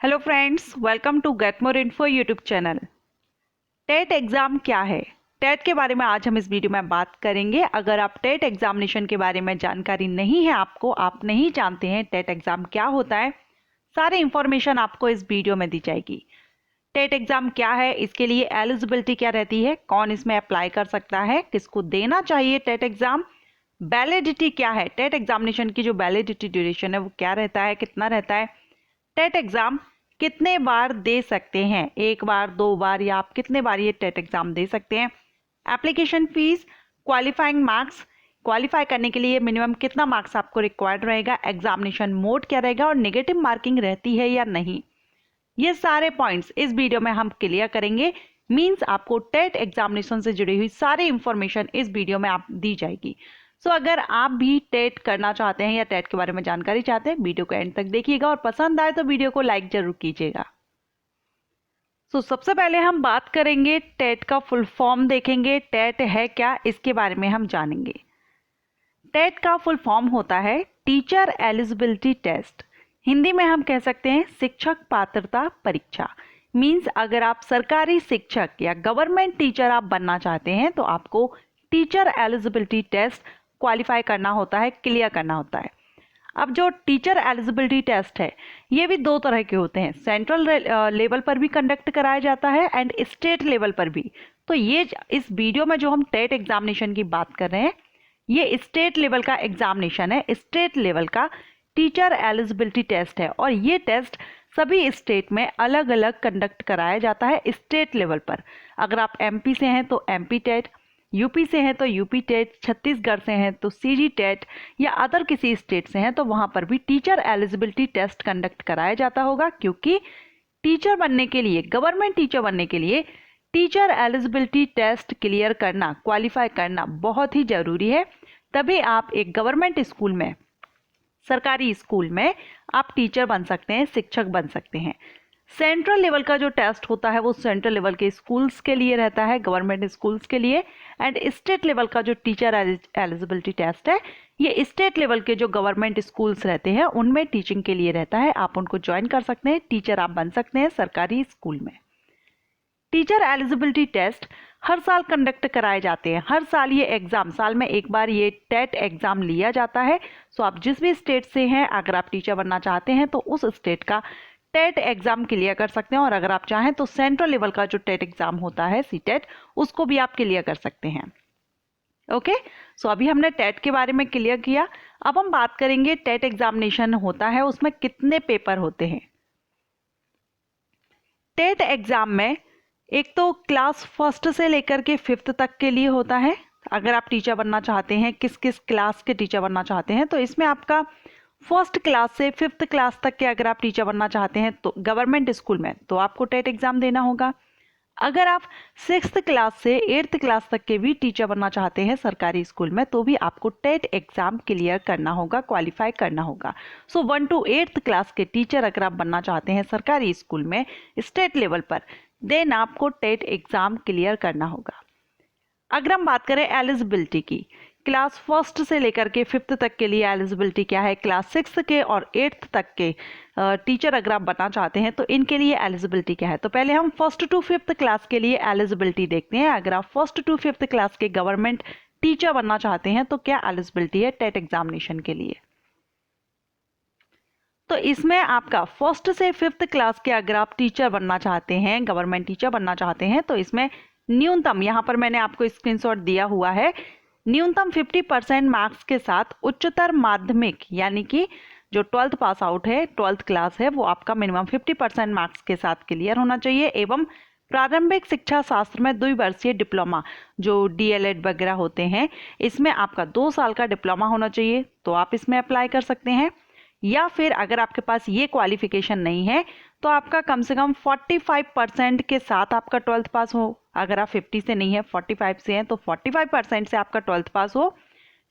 Hello friends, welcome to get more info YouTube channel. TET exam क्या है? TET के बारे में आज हम इस वीडियो में बात करेंगे। अगर आप टेट एग्जामिनेशन के बारे में जानकारी नहीं है आपको, आप नहीं जानते हैं टेट एग्ज़ाम क्या होता है, सारे इंफॉर्मेशन आपको इस वीडियो में दी जाएगी। टेट एग्ज़ाम क्या है, इसके लिए एलिजिबिलिटी क्या रहती है, कौन इसमें अप्लाई कर सकता है, किसको देना चाहिए टेट एग्ज़ाम, वैलिडिटी क्या है, टेट एग्जामिनेशन की जो वैलिडिटी ड्यूरेशन है वो क्या रहता है, कितना रहता है, टेट एग्ज़ाम कितने बार दे सकते हैं, एक बार, दो बार, या आप कितने बार ये टेट एग्ज़ाम दे सकते हैं, application fees, qualifying marks, qualify करने के लिए मिनिमम कितना मार्क्स आपको रिक्वायर्ड रहेगा, एग्जामिनेशन मोड क्या रहेगा और नेगेटिव मार्किंग रहती है या नहीं, ये सारे पॉइंट्स इस वीडियो में हम क्लियर करेंगे। मींस आपको टेट एग्जामिनेशन से जुड़ी हुई सारी इंफॉर्मेशन इस वीडियो में आप दी जाएगी। अगर आप भी टेट करना चाहते हैं या टेट के बारे में जानकारी चाहते हैं, वीडियो को एंड तक देखिएगा और पसंद आए तो वीडियो को लाइक जरूर कीजिएगा। सबसे पहले हम बात करेंगे टेट का फुल फॉर्म देखेंगे, टेट है क्या इसके बारे में हम जानेंगे। टेट का फुल फॉर्म होता है टीचर एलिजिबिलिटी टेस्ट। हिंदी में हम कह सकते हैं शिक्षक पात्रता परीक्षा। मींस अगर आप सरकारी शिक्षक या गवर्नमेंट टीचर आप बनना चाहते हैं तो आपको टीचर एलिजिबिलिटी टेस्ट क्वालिफाई करना होता है, क्लियर करना होता है। अब जो टीचर एलिजिबिलिटी टेस्ट है ये भी दो तरह के होते हैं, सेंट्रल लेवल पर भी कंडक्ट कराया जाता है एंड स्टेट लेवल पर भी। तो ये इस वीडियो में जो हम टेट एग्जामिनेशन की बात कर रहे हैं ये स्टेट लेवल का एग्जामिनेशन है, स्टेट लेवल का टीचर एलिजिबिलिटी टेस्ट है और ये टेस्ट सभी स्टेट में अलग अलग कंडक्ट कराया जाता है स्टेट लेवल पर। अगर आप एमपी से हैं तो एमपी टेट, यूपी से हैं तो यूपी टेट, छत्तीसगढ़ से हैं तो सीजी टेट या अदर किसी स्टेट से हैं तो वहाँ पर भी टीचर एलिजिबिलिटी टेस्ट कंडक्ट कराया जाता होगा, क्योंकि टीचर बनने के लिए, गवर्नमेंट टीचर बनने के लिए टीचर एलिजिबिलिटी टेस्ट क्लियर करना, क्वालिफाई करना बहुत ही ज़रूरी है। तभी आप एक गवर्नमेंट स्कूल में, सरकारी स्कूल में आप टीचर बन सकते हैं, शिक्षक बन सकते हैं। सेंट्रल लेवल का जो टेस्ट होता है वो सेंट्रल लेवल के स्कूल्स के लिए रहता है, गवर्नमेंट स्कूल्स के लिए। एंड स्टेट लेवल का जो टीचर एलिजिबिलिटी टेस्ट है ये स्टेट लेवल के जो गवर्नमेंट स्कूल्स रहते हैं उनमें टीचिंग के लिए रहता है। आप उनको ज्वाइन कर सकते हैं, टीचर आप बन सकते हैं सरकारी स्कूल में। टीचर एलिजिबिलिटी टेस्ट हर साल कंडक्ट कराए जाते हैं, हर साल ये एग्ज़ाम, साल में एक बार ये टेट एग्ज़ाम लिया जाता है। आप जिस भी स्टेट से हैं, अगर आप टीचर बनना चाहते हैं तो उस स्टेट का टेट एग्ज़ाम क्लियर कर सकते हैं और अगर आप चाहें तो सेंट्रल लेवल का जो टेट एग्ज़ाम होता है सीटेट, उसको भी आप क्लियर कर सकते हैं। ओके, अभी हमने टेट के बारे में क्लियर किया। अब हम बात करेंगे टेट एग्जामिनेशन होता है उसमें कितने पेपर होते हैं। टेट एग्ज़ाम में एक तो क्लास फर्स्ट से लेकर के फिफ्थ तक के लिए होता है। अगर आप टीचर बनना चाहते हैं, किस किस क्लास के टीचर बनना चाहते हैं, तो इसमें आपका फर्स्ट क्लास से फिफ्थ क्लास तक के अगर आप टीचर बनना चाहते हैं तो गवर्नमेंट स्कूल में, तो आपको टेट एग्ज़ाम देना होगा। अगर आप सिक्स्थ क्लास से एट्थ क्लास तक के भी टीचर बनना चाहते हैं सरकारी स्कूल में तो भी आपको टेट एग्ज़ाम क्लियर करना होगा, क्वालिफाई करना होगा। 1 to 8th क्लास के टीचर अगर आप बनना चाहते हैं सरकारी स्कूल में स्टेट लेवल पर, देन आपको टेट एग्ज़ाम क्लियर करना होगा। अगर हम बात करें एलिजिबिलिटी की, क्लास फर्स्ट से लेकर के फिफ्थ तक के लिए एलिजिबिलिटी क्या है, क्लास सिक्स के और एट्थ तक के टीचर अगर आप बनना चाहते हैं तो इनके लिए एलिजिबिलिटी क्या है। तो पहले हम फर्स्ट टू फिफ्थ क्लास के लिए एलिजिबिलिटी देखते हैं। अगर आप फर्स्ट टू फिफ्थ क्लास के गवर्नमेंट टीचर बनना चाहते हैं तो क्या एलिजिबिलिटी है टेट एग्जामिनेशन के लिए। तो इसमें आपका फर्स्ट से फिफ्थ क्लास के अगर आप टीचर बनना चाहते हैं, गवर्नमेंट टीचर बनना चाहते हैं, तो इसमें न्यूनतम, यहाँ पर मैंने आपको स्क्रीनशॉट दिया हुआ है, न्यूनतम 50% मार्क्स के साथ उच्चतर माध्यमिक यानी कि जो 12th पास आउट है, 12th क्लास है, वो आपका मिनिमम 50% मार्क्स के साथ क्लियर होना चाहिए। एवं प्रारंभिक शिक्षा शास्त्र में 2 वर्षीय डिप्लोमा, जो डीएलएड वगैरह होते हैं, इसमें आपका 2 साल का डिप्लोमा होना चाहिए, तो आप इसमें अप्लाई कर सकते हैं। या फिर अगर आपके पास ये क्वालिफिकेशन नहीं है तो आपका कम से कम 45% के साथ आपका 12th पास हो। अगर आप 50 से नहीं है, 45 से हैं, तो 45% से आपका 12th पास हो,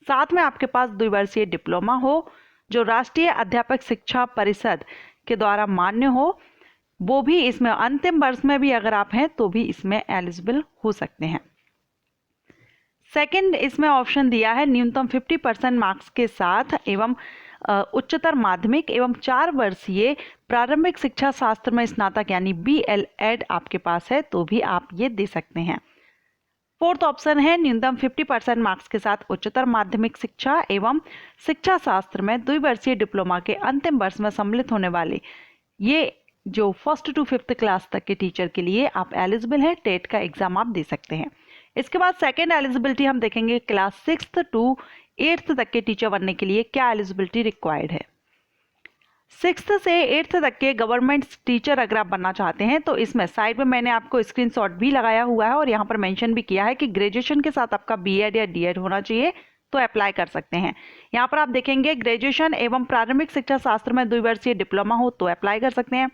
साथ में आपके पास 2 वर्षीय डिप्लोमा हो जो राष्ट्रीय अध्यापक शिक्षा परिषद के द्वारा मान्य हो, वो भी इसमें अंतिम वर्ष में भी अगर आप हैं तो भी इसमें एलिजिबल हो सकते हैं। सेकंड इसमें ऑप्शन दिया है न्यूनतम 50% मार्क्स के साथ एवं उच्चतर माध्यमिक एवं 4 वर्षीय प्रारंभिक शिक्षा शास्त्र में स्नातक यानी BL.Ed आपके पास है तो भी आप ये दे सकते हैं। फोर्थ ऑप्शन है न्यूनतम 50% मार्क्स के साथ उच्चतर माध्यमिक शिक्षा एवं शिक्षा शास्त्र में द्विवर्षीय डिप्लोमा के अंतिम वर्ष में सम्मिलित होने वाले ये जो 1st to 5th क्लास तक के टीचर के लिए आप एलिजिबल हैं, टेट का एग्जाम आप दे सकते हैं। इसके बाद सेकेंड एलिजिबिलिटी हम देखेंगे क्लास 6th to 8th तक के टीचर बनने के लिए क्या एलिजिबिलिटी रिक्वायर्ड है। 6th से 8th तक के गवर्नमेंट टीचर अगर आप बनना चाहते हैं तो इसमें साइड में मैंने आपको स्क्रीनशॉट भी लगाया हुआ है और यहाँ पर मेंशन भी किया है कि ग्रेजुएशन के साथ आपका B.Ed या D.Ed होना चाहिए तो अप्लाई कर सकते हैं। यहाँ पर आप देखेंगे ग्रेजुएशन एवं प्रारंभिक शिक्षा शास्त्र में द्विवर्षीय डिप्लोमा हो तो अप्लाई कर सकते हैं।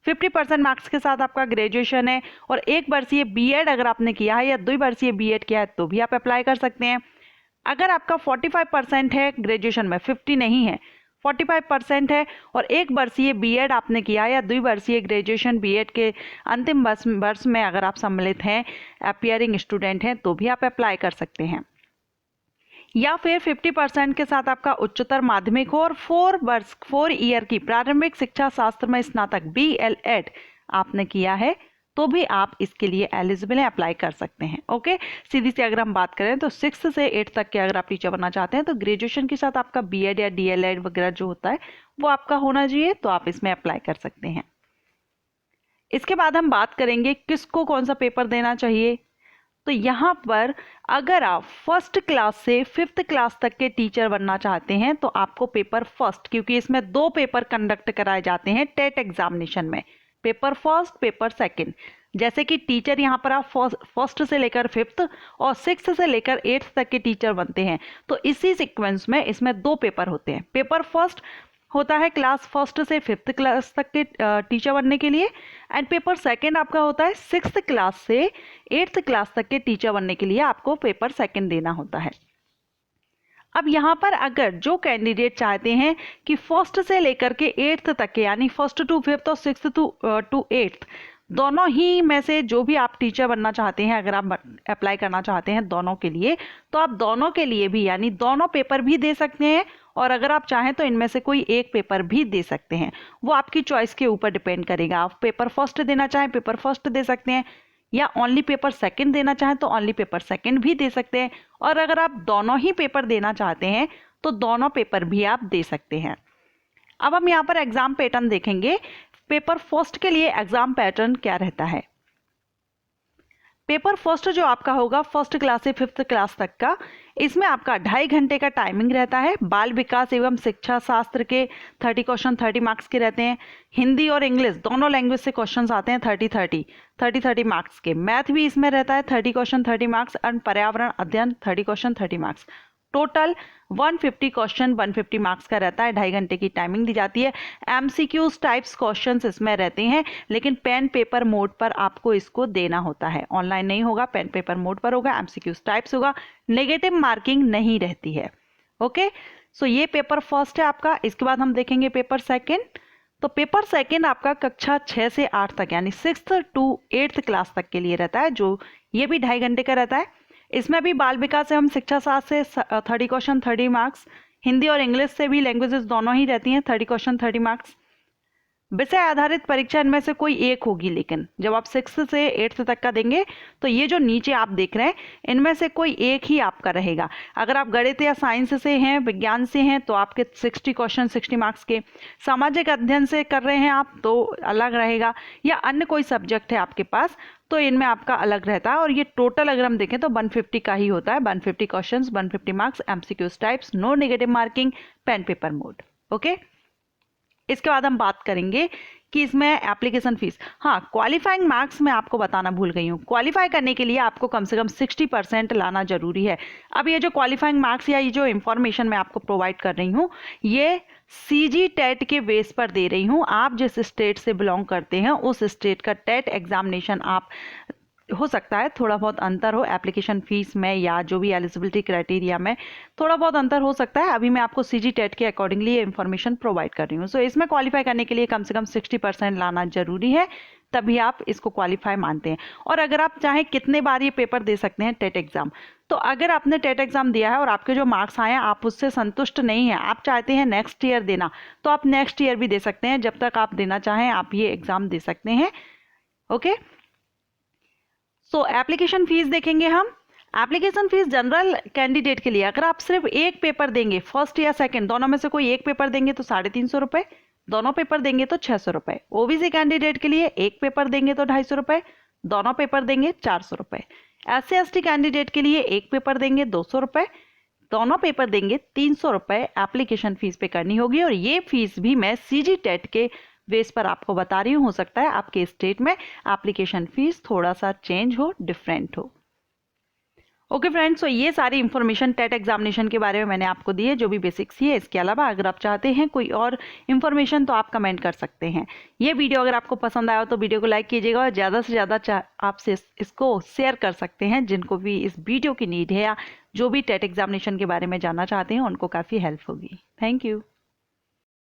50% मार्क्स के साथ आपका ग्रेजुएशन है और 1 वर्षीय B.Ed अगर आपने किया है या 2 वर्षीय B.Ed किया है तो भी आप अप्लाई कर सकते हैं। अगर आपका 45% है ग्रेजुएशन में, 50 नहीं है, 45% है और 1 वर्षीय B.Ed आपने किया या 2 वर्षीय ग्रेजुएशन B.Ed के अंतिम वर्ष में अगर आप सम्मिलित हैं, अपीयरिंग स्टूडेंट हैं तो भी आप अप्लाई कर सकते हैं। या फिर 50% के साथ आपका उच्चतर माध्यमिक हो और 4 ईयर की प्रारंभिक शिक्षा शास्त्र में स्नातक BL.Ed आपने किया है तो भी आप इसके लिए एलिजिबल हैं, अप्लाई कर सकते हैं। ओके, सीधी सी अगर हम बात करें तो 6 से 8 तक के अगर आप टीचर बनना चाहते हैं तो ग्रेजुएशन के साथ आपका B.Ed या D.Ed वगैरह जो होता है वो आपका होना चाहिए तो आप इसमें अप्लाई कर सकते हैं। इसके बाद हम बात करेंगे किसको कौन सा पेपर देना चाहिए। तो यहाँ पर अगर आप 1st क्लास से 5th क्लास तक के टीचर बनना चाहते हैं तो आपको पेपर फर्स्ट, क्योंकि इसमें 2 पेपर कंडक्ट कराए जाते हैं टेट एग्जामिनेशन में, पेपर फर्स्ट, पेपर सेकंड। जैसे कि टीचर यहाँ पर आप 1st से लेकर 5th और 6th से लेकर 8th तक के टीचर बनते हैं तो इसी सीक्वेंस में इसमें 2 पेपर होते हैं। पेपर फर्स्ट होता है क्लास 1st से 5th क्लास तक के टीचर बनने के लिए एंड पेपर सेकंड आपका होता है 6th क्लास से 8th क्लास तक के टीचर बनने के लिए आपको पेपर सेकंड देना होता है। अब यहाँ पर अगर जो कैंडिडेट चाहते हैं कि 1st से लेकर के 8th तक के यानी 1st to 5th और 6th to 8th दोनों ही में से जो भी आप टीचर बनना चाहते हैं, अगर आप अप्लाई करना चाहते हैं दोनों के लिए तो आप दोनों के लिए भी यानी दोनों पेपर भी दे सकते हैं और अगर आप चाहें तो इनमें से कोई एक पेपर भी दे सकते हैं। वो आपकी चॉइस के ऊपर डिपेंड करेगा। आप पेपर फर्स्ट देना चाहें पेपर फर्स्ट दे सकते हैं या ओनली पेपर सेकंड देना चाहें तो ओनली पेपर सेकंड भी दे सकते हैं और अगर आप दोनों ही पेपर देना चाहते हैं तो दोनों पेपर भी आप दे सकते हैं। अब हम यहाँ पर एग्जाम पैटर्न देखेंगे। पेपर फर्स्ट के लिए एग्जाम पैटर्न क्या रहता है। पेपर फर्स्ट जो आपका होगा 1st क्लास से 5th क्लास तक का, इसमें आपका 2.5 घंटे का टाइमिंग रहता है। बाल विकास एवं शिक्षा शास्त्र के 30 क्वेश्चन 30 मार्क्स के रहते हैं। हिंदी और इंग्लिश दोनों लैंग्वेज से क्वेश्चंस आते हैं 30 मार्क्स के। मैथ भी इसमें रहता है 30 क्वेश्चन 30 मार्क्स और पर्यावरण अध्ययन 30 question 30 marks. Total 150 question 150 marks का रहता है। 2.5 घंटे की टाइमिंग दी जाती है। MCQs टाइप्स क्वेश्चंस इसमें रहते हैं लेकिन पेन पेपर मोड पर आपको इसको देना होता है। ऑनलाइन नहीं होगा, पेन पेपर मोड पर होगा। MCQs टाइप्स होगा, नेगेटिव मार्किंग नहीं रहती है। ओके, सो ये पेपर फर्स्ट है आपका। इसके बाद हम देखेंगे पेपर सेकेंड। तो पेपर सेकेंड आपका कक्षा 6 से 8 तक यानी 6th to 8th क्लास तक के लिए रहता है, जो ये भी 2.5 घंटे का रहता है। इसमें भी बाल विकास एवं शिक्षा शास्त्र से 30 क्वेश्चन 30 मार्क्स, हिंदी और इंग्लिश से भी लैंग्वेजेस दोनों ही रहती हैं 30 क्वेश्चन 30 मार्क्स। विषय आधारित परीक्षा इनमें से कोई एक होगी, लेकिन जब आप 6th से 8th तक का देंगे तो ये जो नीचे आप देख रहे हैं इनमें से कोई एक ही आपका रहेगा। अगर आप गणित या साइंस से हैं, विज्ञान से हैं तो आपके 60 क्वेश्चन 60 मार्क्स के। सामाजिक अध्ययन से कर रहे हैं आप तो अलग रहेगा, या अन्य कोई सब्जेक्ट है आपके पास तो इनमें आपका अलग रहता है। और ये टोटल अगर हम देखें तो 150 का ही होता है। 150 questions 150 marks, MCQs types, no negative marking, pen paper mode. Okay, इसके बाद हम बात करेंगे कि इसमें एप्लीकेशन फीस। हाँ, क्वालिफाइंग मार्क्स मैं आपको बताना भूल गई हूँ। क्वालिफाई करने के लिए आपको कम से कम 60% लाना जरूरी है। अब ये जो क्वालिफाइंग मार्क्स या ये जो इंफॉर्मेशन मैं आपको प्रोवाइड कर रही हूँ ये CG टेट के बेस पर दे रही हूँ। आप जिस स्टेट से बिलोंग करते हैं उस स्टेट का टेट एग्जामिनेशन आप हो सकता है थोड़ा बहुत अंतर हो एप्लीकेशन फ़ीस में या जो भी एलिजिबिलिटी क्राइटेरिया में थोड़ा बहुत अंतर हो सकता है। अभी मैं आपको सीजी टेट के अकॉर्डिंगली ये इन्फॉर्मेशन प्रोवाइड कर रही हूँ। सो इसमें क्वालिफाई करने के लिए कम से कम 60% लाना जरूरी है, तभी आप इसको क्वालिफाई मानते हैं। और अगर आप चाहें कितने बार ये पेपर दे सकते हैं टेट एग्ज़ाम, तो अगर आपने टेट एग्ज़ाम दिया है और आपके जो मार्क्स आए हैं आप उससे संतुष्ट नहीं हैं, आप चाहते हैं नेक्स्ट ईयर देना, तो आप नेक्स्ट ईयर भी दे सकते हैं। जब तक आप देना चाहें आप ये एग्ज़ाम दे सकते हैं। ओके, सो एप्लीकेशन फ़ीस देखेंगे हम। एप्लीकेशन फ़ीस जनरल कैंडिडेट के लिए, अगर आप सिर्फ एक पेपर देंगे, फर्स्ट या सेकंड दोनों में से कोई एक पेपर देंगे तो 350 रुपये, दोनों पेपर देंगे तो 600 रुपये। ओबीसी कैंडिडेट के लिए एक पेपर देंगे तो 250 रुपये, दोनों पेपर देंगे 400 रुपये। SC/ST कैंडिडेट के लिए एक पेपर देंगे 200 रुपये, दोनों पेपर देंगे 300 रुपये एप्लीकेशन फ़ीस पे करनी होगी। और ये फीस भी मैं सीजी टेट के बेस पर आपको बता रही हूँ, हो सकता है आपके स्टेट में एप्लीकेशन फ़ीस थोड़ा सा चेंज हो, डिफरेंट हो। ओके फ्रेंड्स, तो ये सारी इन्फॉर्मेशन टेट एग्जामिनेशन के बारे में मैंने आपको दी है, जो भी बेसिक्स ही है। इसके अलावा अगर आप चाहते हैं कोई और इन्फॉर्मेशन तो आप कमेंट कर सकते हैं। ये वीडियो अगर आपको पसंद आया हो तो वीडियो को लाइक कीजिएगा और ज़्यादा से ज़्यादा आपसे इसको शेयर कर सकते हैं जिनको भी इस वीडियो की नीड है या जो भी टेट एग्जामिनेशन के बारे में जानना चाहते हैं उनको काफ़ी हेल्प होगी। Thank you.